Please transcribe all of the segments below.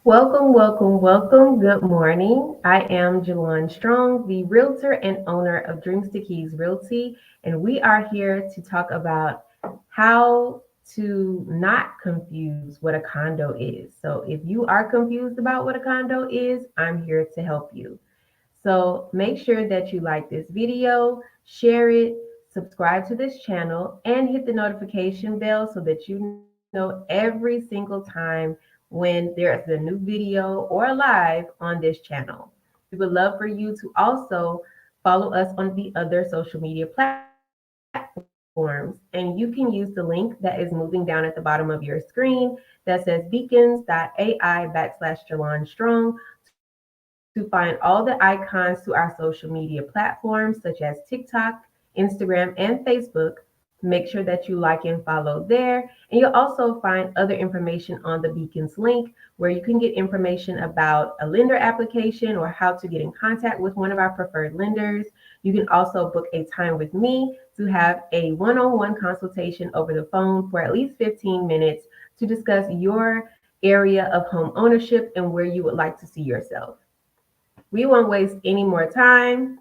Welcome, welcome, welcome. Good morning. I am Jalon Strong, the realtor and owner of Dreams to Keys Realty, and we are here to talk about how to not confuse what a condo is. So, if you are confused about what a condo is, I'm here to help you. So, make sure that you like this video, share it, subscribe to this channel, and hit the notification bell so that you know every single time when there's a new video or live on this channel. We would love for you to also follow us on the other social media platforms, and you can use the link that is moving down at the bottom of your screen that says beacons.ai/JalonStrong to find all the icons to our social media platforms such as TikTok, Instagram, and Facebook. Make sure that you like and follow there. And you'll also find other information on the Beacons link where you can get information about a lender application or how to get in contact with one of our preferred lenders. You can also book a time with me to have a one-on-one consultation over the phone for at least 15 minutes to discuss your area of home ownership and where you would like to see yourself. We won't waste any more time.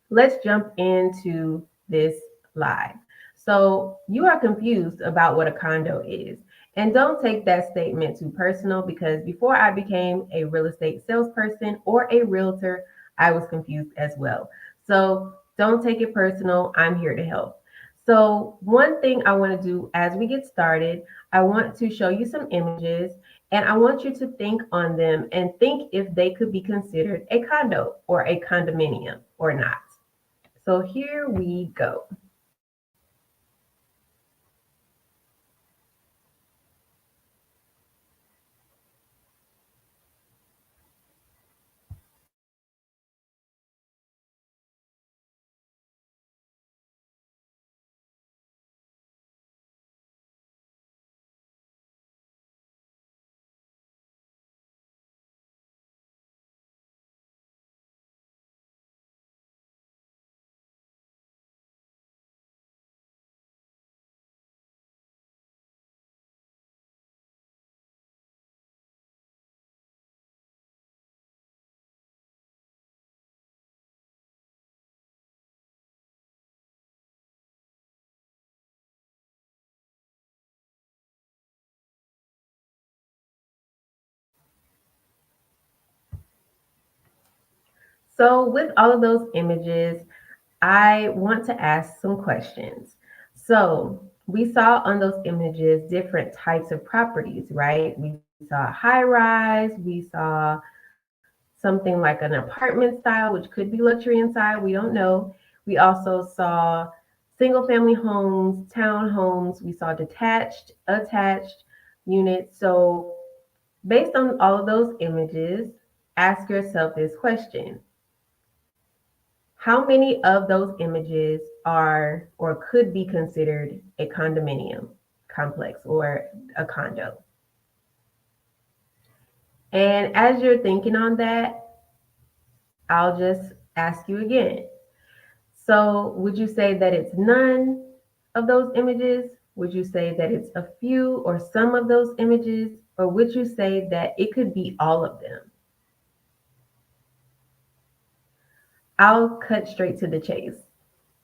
Let's jump into this live. So, you are confused about what a condo is. And don't take that statement too personal because before I became a real estate salesperson or a realtor, I was confused as well. So, don't take it personal. I'm here to help. So, one thing I want to do as we get started, I want to show you some images and I want you to think on them and think if they could be considered a condo or a condominium or not. So here we go. So with all of those images, I want to ask some questions. So we saw on those images different types of properties, right? We saw high rise, we saw something like an apartment style, which could be luxury inside, we don't know. We also saw single family homes, townhomes, we saw detached, attached units. So based on all of those images, ask yourself this question: how many of those images are or could be considered a condominium complex or a condo? And as you're thinking on that, I'll just ask you again. So, would you say that it's none of those images? Would you say that it's a few or some of those images? Or would you say that it could be all of them? I'll cut straight to the chase.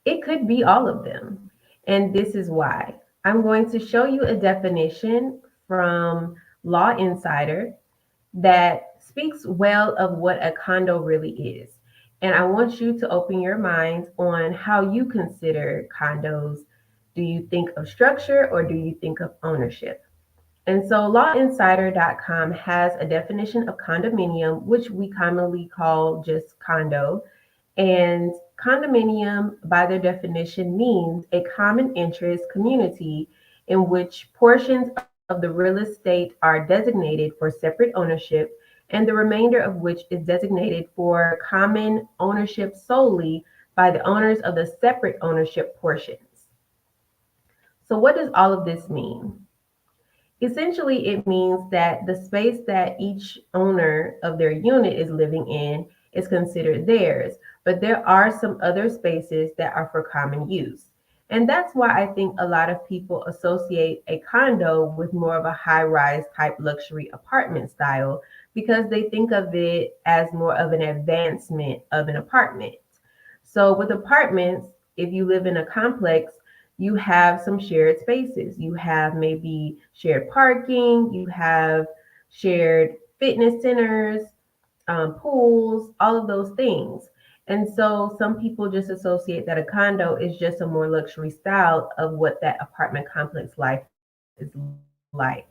It could be all of them. And this is why. I'm going to show you a definition from Law Insider that speaks well of what a condo really is. And I want you to open your mind on how you consider condos. Do you think of structure or do you think of ownership? And so lawinsider.com has a definition of condominium, which we commonly call just condo. And condominium, by their definition, means a common interest community in which portions of the real estate are designated for separate ownership, and the remainder of which is designated for common ownership solely by the owners of the separate ownership portions. So, what does all of this mean? Essentially, it means that the space that each owner of their unit is living in is considered theirs, but there are some other spaces that are for common use. And that's why I think a lot of people associate a condo with more of a high rise type luxury apartment style because they think of it as more of an advancement of an apartment. So with apartments, if you live in a complex, you have some shared spaces. You have maybe shared parking, you have shared fitness centers, pools, all of those things. And so some people just associate that a condo is just a more luxury style of what that apartment complex life is like.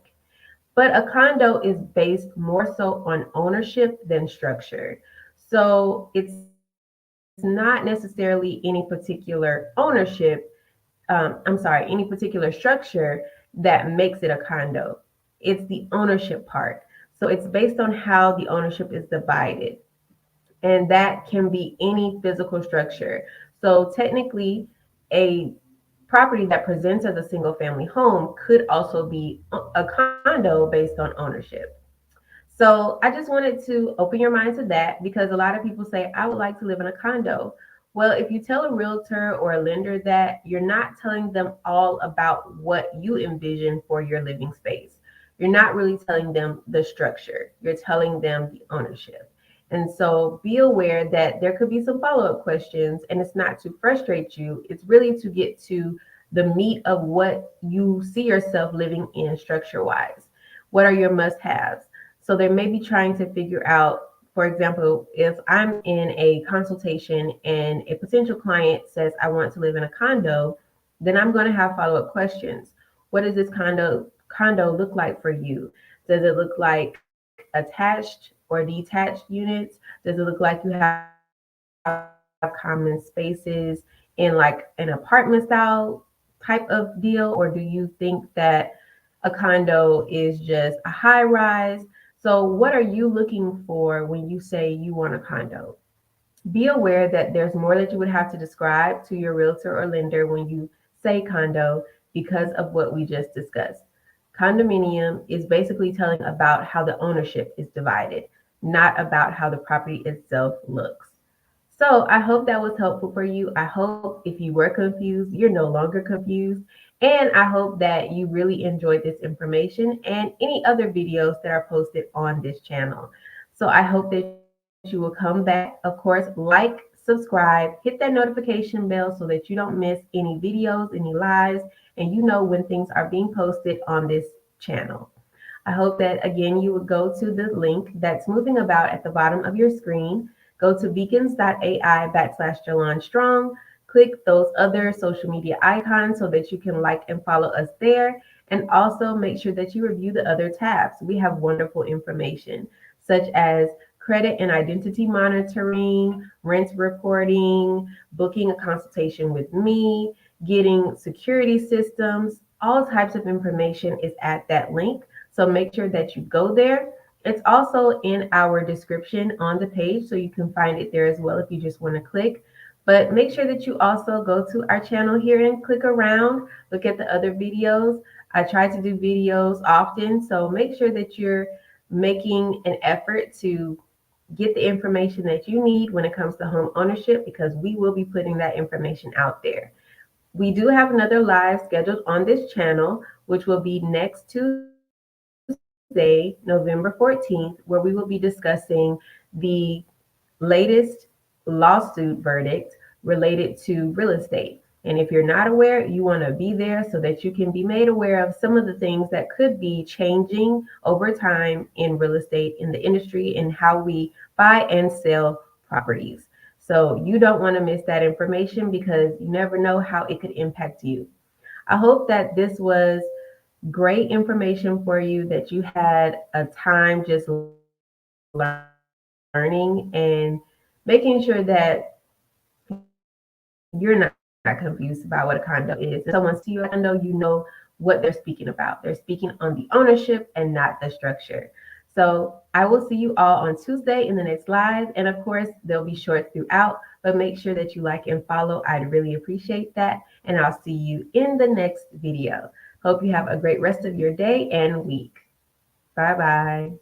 But a condo is based more so on ownership than structure. So it's not necessarily any particular ownership, any particular structure that makes it a condo. It's the ownership part. So it's based on how the ownership is divided. And that can be any physical structure. So technically, a property that presents as a single family home could also be a condo based on ownership. So I just wanted to open your mind to that because a lot of people say, I would like to live in a condo. Well, if you tell a realtor or a lender that, you're not telling them all about what you envision for your living space. You're not really telling them the structure, you're telling them the ownership. And so be aware that there could be some follow up questions, and it's not to frustrate you, it's really to get to the meat of what you see yourself living in structure wise. What are your must haves? So they may be trying to figure out, for example, if I'm in a consultation and a potential client says, I want to live in a condo, then I'm going to have follow up questions. What does this condo look like for you? Does it look like attached or detached units? Does it look like you have common spaces in like an apartment style type of deal? Or do you think that a condo is just a high rise? So, what are you looking for when you say you want a condo? Be aware that there's more that you would have to describe to your realtor or lender when you say condo because of what we just discussed. Condominium is basically telling about how the ownership is divided, not about how the property itself looks. So I hope that was helpful for you. I hope if you were confused, you're no longer confused. And I hope that you really enjoyed this information and any other videos that are posted on this channel. So I hope that you will come back. Of course, like, subscribe, hit that notification bell so that you don't miss any videos, any lives, and you know when things are being posted on this channel. I hope that again you would go to the link that's moving about at the bottom of your screen. Go to beacons.ai/Jalon Strong. Click those other social media icons so that you can like and follow us there. And also make sure that you review the other tabs. We have wonderful information such as credit and identity monitoring, rent reporting, booking a consultation with me, getting security systems. All types of information is at that link. So make sure that you go there. It's also in our description on the page, so you can find it there as well if you just want to click. But make sure that you also go to our channel here and click around, look at the other videos. I try to do videos often, so make sure that you're making an effort to get the information that you need when it comes to home ownership because we will be putting that information out there. We do have another live scheduled on this channel, which will be next Tuesday, November 14th, where we will be discussing the latest lawsuit verdict related to real estate. And if you're not aware, you want to be there so that you can be made aware of some of the things that could be changing over time in real estate in the industry and how we buy and sell properties. So you don't want to miss that information because you never know how it could impact you. I hope that this was great information for you, that you had a time just learning and making sure that you're not confused about what a condo is. And someone sees you at a condo, you know what they're speaking about. They're speaking on the ownership and not the structure. So I will see you all on Tuesday in the next live. And of course, there'll be shorts throughout, but make sure that you like and follow. I'd really appreciate that. And I'll see you in the next video. Hope you have a great rest of your day and week. Bye bye.